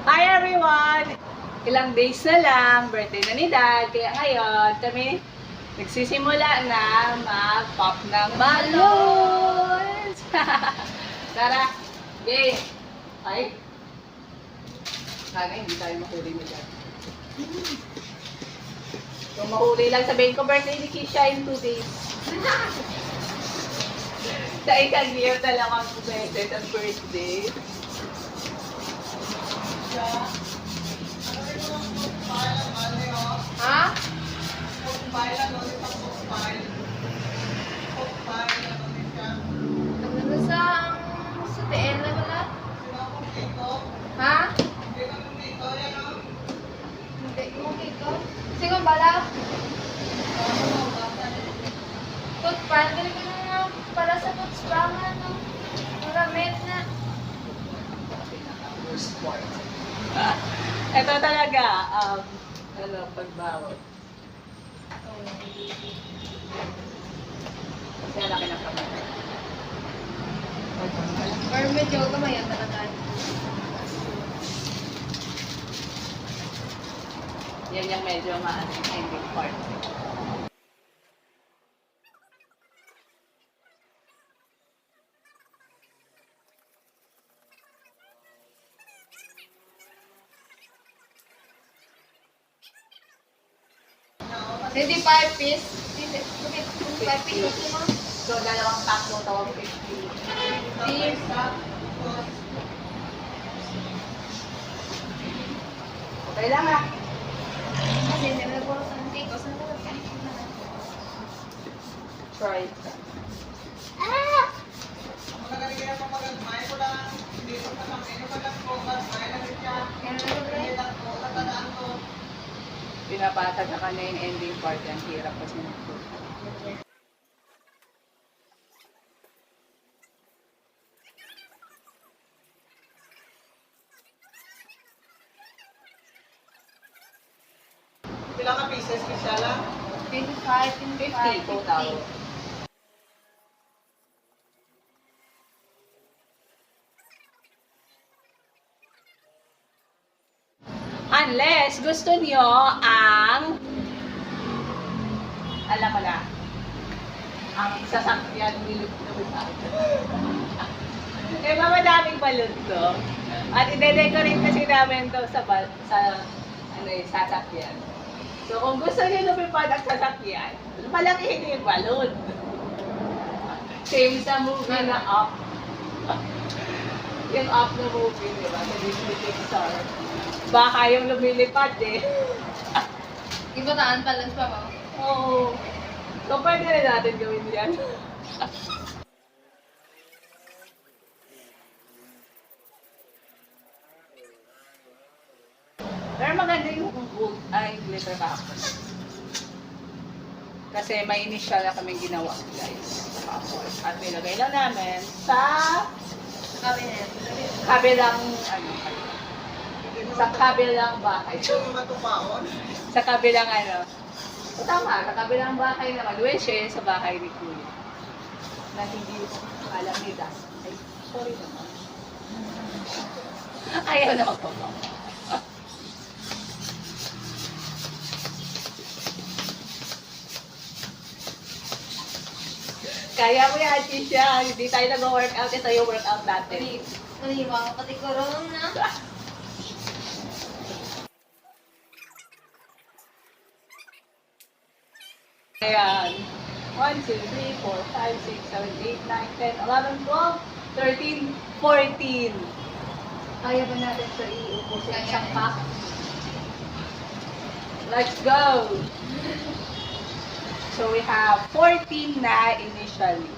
Hi everyone! Ilang days na lang, birthday na ni Dad. Kaya ngayon, kami nagsisimula na mag-pop ng balloons! Tara! Game! Ay! Sana hindi tayo mahuli ni Dad. Kung mahuli lang, sabihin ko birthday ni Kisha in 2 days. Sa isang year na lang ang beses ang birthday. Ha? Ano sa TN na wala? Ha? Hindi mo dito. Sige bala. Tutpan, dali ko na para sa tutspangan. Maramit na. Ito talaga, pagbawal. Kasi laki ng kamay. Or medyo kamayan talaga. Yan yung medyo ending part. Hindi 5 piece. Hindi 5 piece mo. So, dalawang pack mo, tawag 50. Cheese. Okay lang ha. Kasi hindi na po sa cake. Saan na lang? Try. Pinapatag na ka na yung ending part. Ang hirap kasi nito. Pila ka pieces kasi lang? 25, 50 total. Unless gusto niyo ang alam mo na ang sasakyan ni Lumitan. Eh, mamadaming balon to. At ide-decorate kasi namin to sa sasakyan. So, kung gusto niyo lumipad ang sasakyan, palakihin niyo yung balon. Same sa movie na Up. Yung Up na movie, di ba? Sa Disney Pixar. Baka yung lumilipad eh. Ibataan pala pa ba? Oo. So, pwede rin natin gawin yan. Pero maganda yung gold, glitter tapos. Kasi may initial na kaming ginawa, guys. Tapos, at nilagay lang namin sa Cabinet. kabilang, sa kabilang bahay. Sa kabilang o tama, sa kabilang bahay naman, which is sa bahay ni Kuya. Na hindi alam ni Dan. Ay, sorry naman. Ayaw na magpapang. Kaya mo yan, Tisha. Hindi tayo nag-workout. Ito yung workout natin. Naniwa ka pati korong na. Ayan. 1, 2, 3, 4, 5, 6, 7, 8, 9, 10, 11, 12, 13, 14. Kaya ba natin ito iubusin sa isang pack? Let's go! So we have 14 na initially.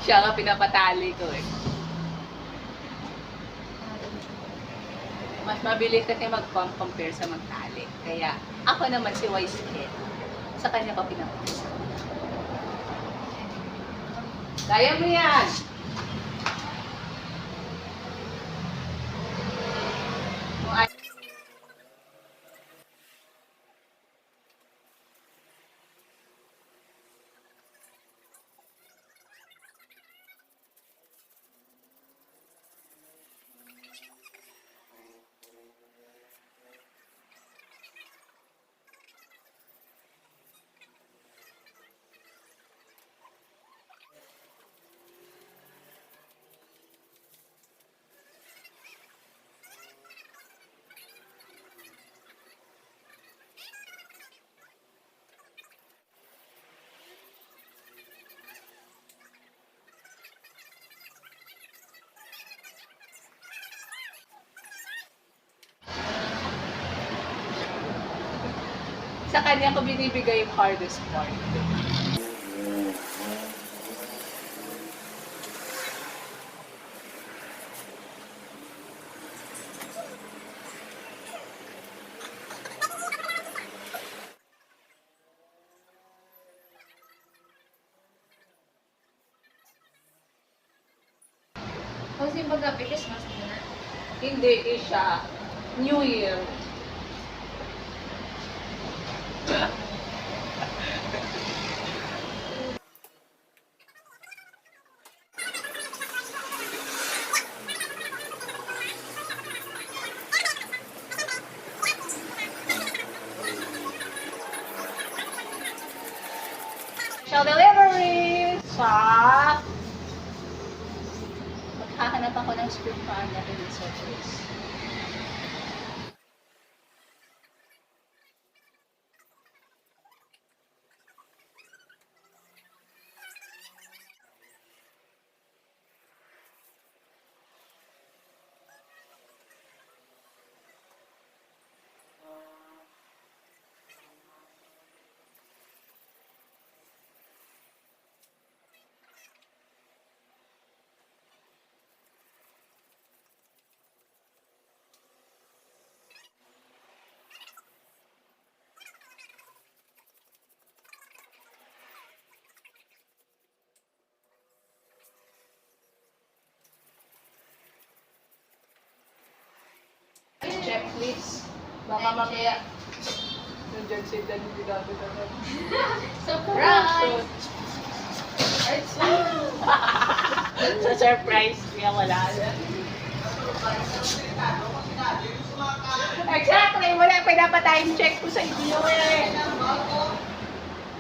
Siya nga pinapatali ko eh. Mas mabilis kasi mag-compare sa magtali. Kaya ako naman si Wise Kid. Sa kanya ko pinapasa. Kaya mo yan! Kung ay- kanya ko binibigay yung hardest part. Kung yung paggabi, Christmas na. Hindi siya. New Year. Shall delivery sa maghahanap ako ng script para natin sa surprise. Check please. Baka mamaya nandiyan si Dan Bigado naman. Surprise! Sa surprise niya wala na. Exactly! Wala pa dapat time check ko sa inyo eh.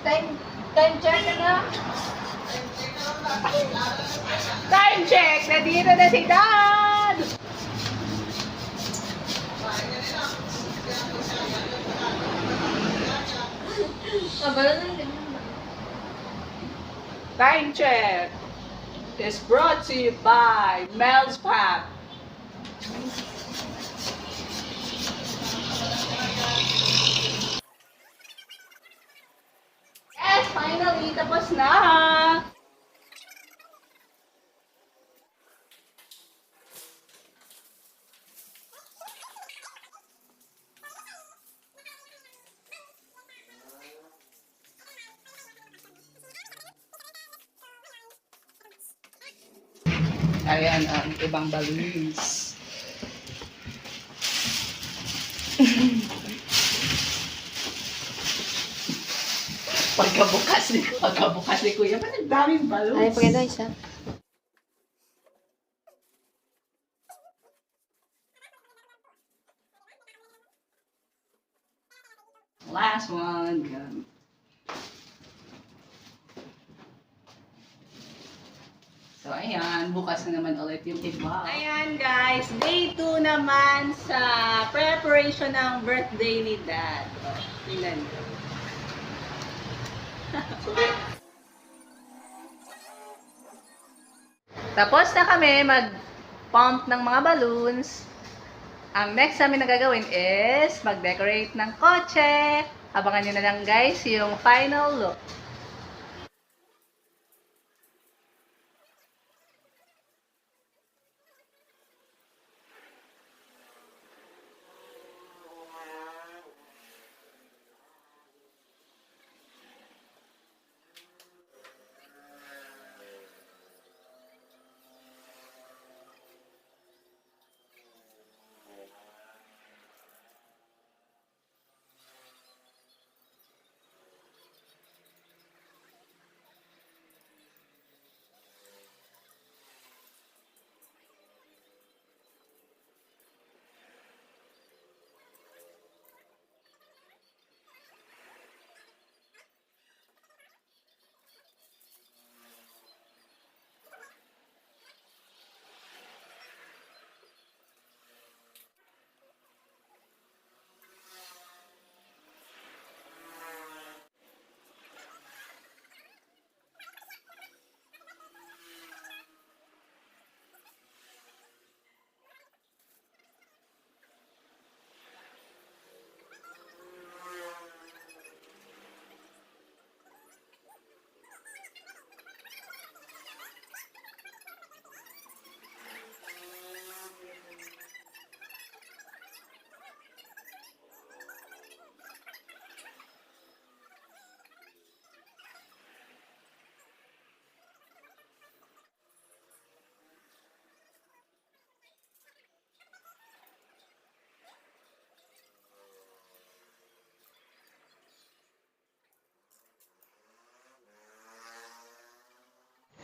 Time check na. Time check! Nandito na si Dan! Kabalo na din. Time check is brought to you by Mel's Pap. Yes, finally, tapos na! Ayan ang ibang balloons. Pagkabukas ni Kuya, ba't ang daming balloons? Ay, pagkita isa. Last one. Yan. So, ayan. Bukas na naman ulit yung iba. Ayan, guys. Day 2 naman sa preparation ng birthday ni Dad. Tingnan nyo. Tapos na kami mag-pump ng mga balloons. Ang next namin na gagawin is mag-decorate ng kotse. Abangan nyo na lang guys yung final look.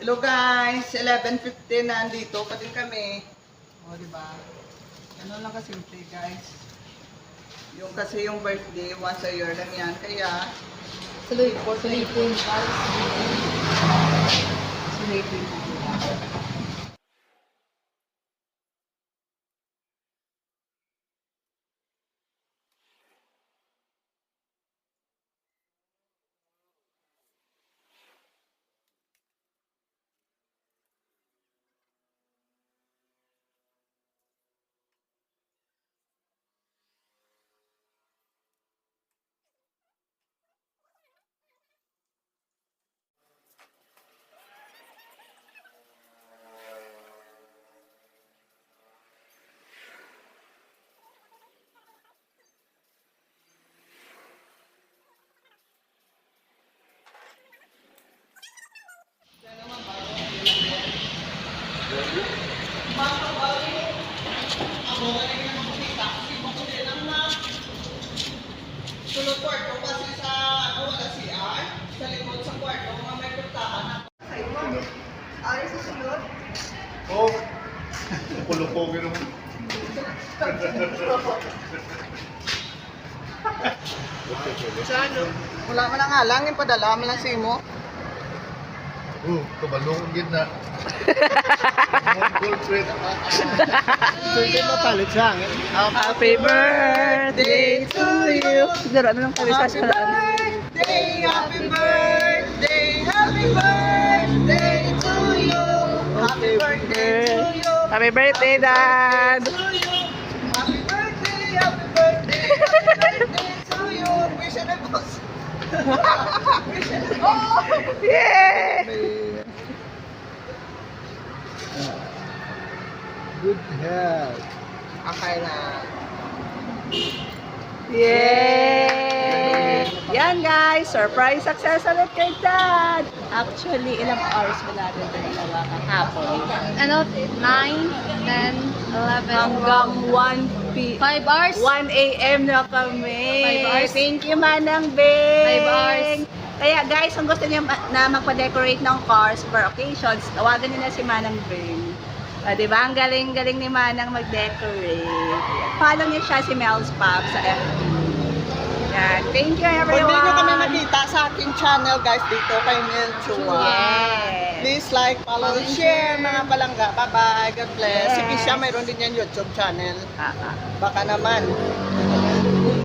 Hello guys, 11:50 na andito pa din kami. O, di ba? Ano lang kasimple guys. Yung kasi yung birthday, once a year lang yan. Kaya, Sulipin. sulod kwarto kasi sa, ano, wala CR. Sa likod sa kwarto, mga may puntahan na. Sa iba, ari sa sulod. Oh, pulupogin naman. Sa ano? Wala man ang halang, yung padala man lang simo. Kabalong ang gitna. Full print. Pwede mapalit siya. Happy birthday to you. Siguro, ano lang kami sa Happy birthday, happy birthday, happy birthday to you. Happy birthday to you. Happy birthday, Dad! To you. Happy birthday, happy birthday, happy birthday to you. Wish and a boss. Wish and a boss. Yeah! Good health. Okay na. Yay! Yan guys, surprise success ulit kay Dad! Actually, ilang hours ba natin ito nagawa kahapon? Ano? 9, 10, 11. Hanggang 1 5 hours? 1 a.m. na kami. 5 hours. Thank you, Manang Bing. 5 hours. Kaya guys, kung gusto niyo na magpa-decorate ng cars for occasions, tawagan niyo na si Manang Bing. Diba? Ang galing-galing ni Manang mag-decorate. Follow niyo siya si Mel's Pop sa FB. Yan. Thank you, Kung everyone. hindi nyo kami makita sa aking channel guys dito kay Mel Chua. Yes. Please like, follow, and share mga palangga. Bye-bye. God bless. Si Kisha mayroon din yan YouTube channel. Ah, ah. Baka naman.